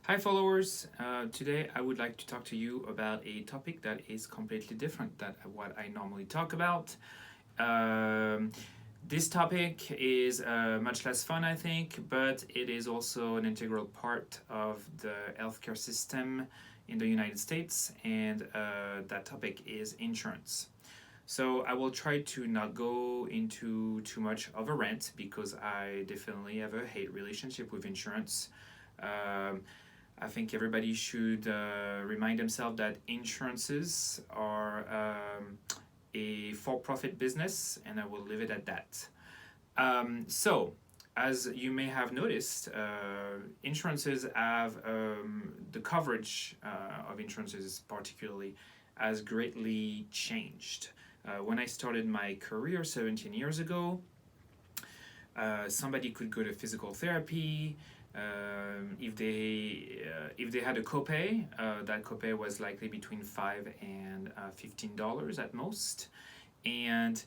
Hi, followers. Today I would like to talk to you about a topic that is completely different than what I normally talk about. Um, this topic is much less fun, I think, but it is also an integral part of the healthcare system in the United States, and that topic is insurance. So I will try to not go into too much of a rant because I definitely have a hate relationship with insurance. Um, I think everybody should remind themselves that insurances are a for profit business, and I will leave it at that. So, as you may have noticed, insurances have the coverage of insurances, particularly, has greatly changed. When I started my career 17 years ago, somebody could go to physical therapy. If they had a copay, that copay was likely between $5 and $15 at most, and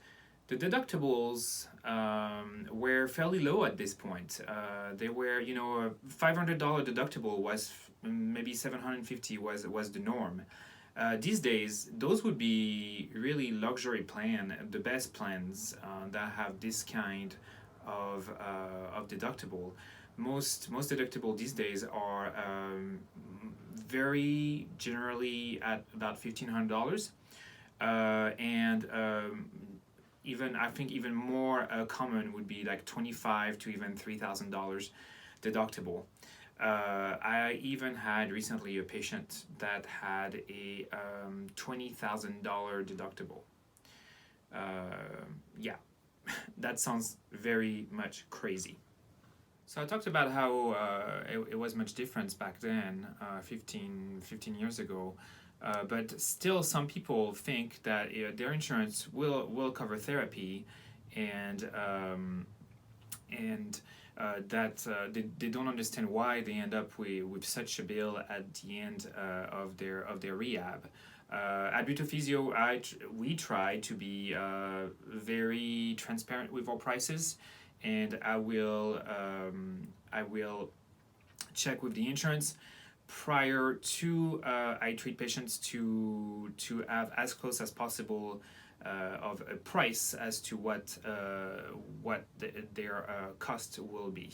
the deductibles were fairly low at this point. They were, a $500 deductible was maybe 750 was the norm. These days, those would be really luxury the best plans that have this kind of deductible. Most deductible these days are very generally at about $1,500, and even I think even more common would be like 25 to even $3,000 deductible. I even had recently a patient that had a $20,000 deductible. Yeah, that sounds very much crazy. So I talked about how it was much different back then, 15 years ago. But still, some people think that their insurance will cover therapy, and that they don't understand why they end up with such a bill at the end of their rehab. At Butheau Physio, we try to be very transparent with our prices, and I will check with the insurance prior to I treat patients to have as close as possible of a price as to what their cost will be.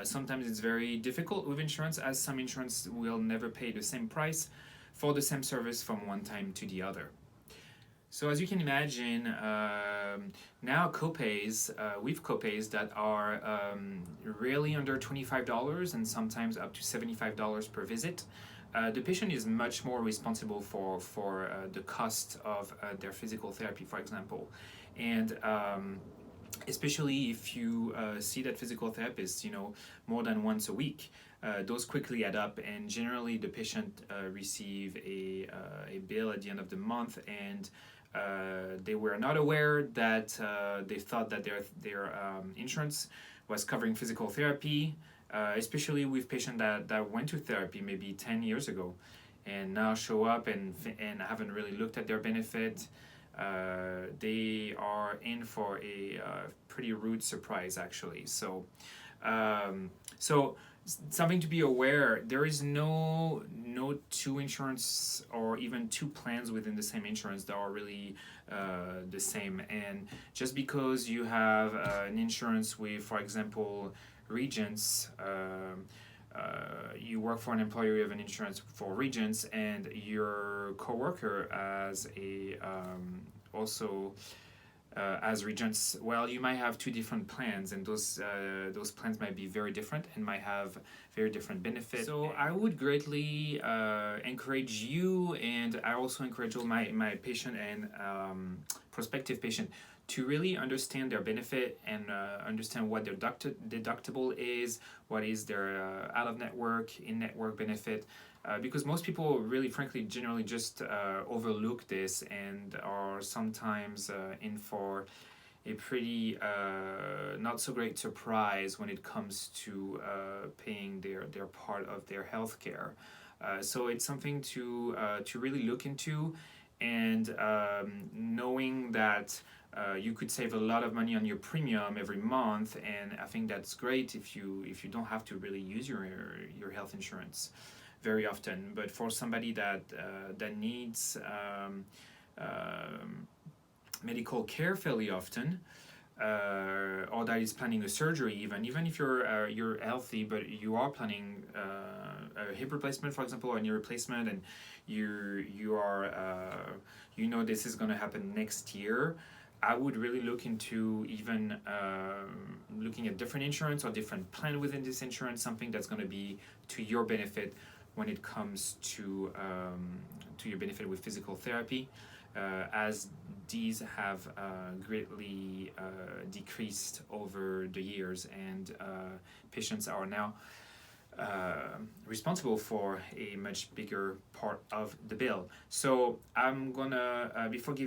Sometimes it's very difficult with insurance, as some insurance will never pay the same price for the same service from one time to the other. So as you can imagine, now copays, with copays that are really under $25 and sometimes up to $75 per visit, the patient is much more responsible for the cost of their physical therapy, for example. And especially if you see that physical therapist, more than once a week, those quickly add up, and generally the patient receive a bill at the end of the month, and they were not aware that they thought that their insurance was covering physical therapy, especially with patients that went to therapy maybe 10 years ago and now show up and haven't really looked at their benefit. They are in for a pretty rude surprise, actually. So something to be aware: there is no two insurance or even two plans within the same insurance that are really the same. And just because you have an insurance with, for example, Regents. You work for an employer, you have an insurance for Regents, and your coworker has a also as Regents. Well, you might have two different plans, and those plans might be very different and might have very different benefits. So I would greatly encourage you, and I also encourage all my patient and prospective patient to really understand their benefit and understand what their deductible is, what is their out-of-network, in-network benefit, because most people really, frankly, generally just overlook this and are sometimes in for a pretty not so great surprise when it comes to paying their part of their health care. So it's something to really look into, and knowing that you could save a lot of money on your premium every month, and I think that's great if you don't have to really use your health insurance very often. But for somebody that needs medical care fairly often, or that is planning a surgery, even if you're healthy but you are planning a hip replacement, for example, or a knee replacement, and you are this is going to happen next year, I would really look into even looking at different insurance or different plan within this insurance, something that's going to be to your benefit when it comes to your benefit with physical therapy, as these have greatly decreased over the years, and patients are now responsible for a much bigger part of the bill. So I'm gonna, before giving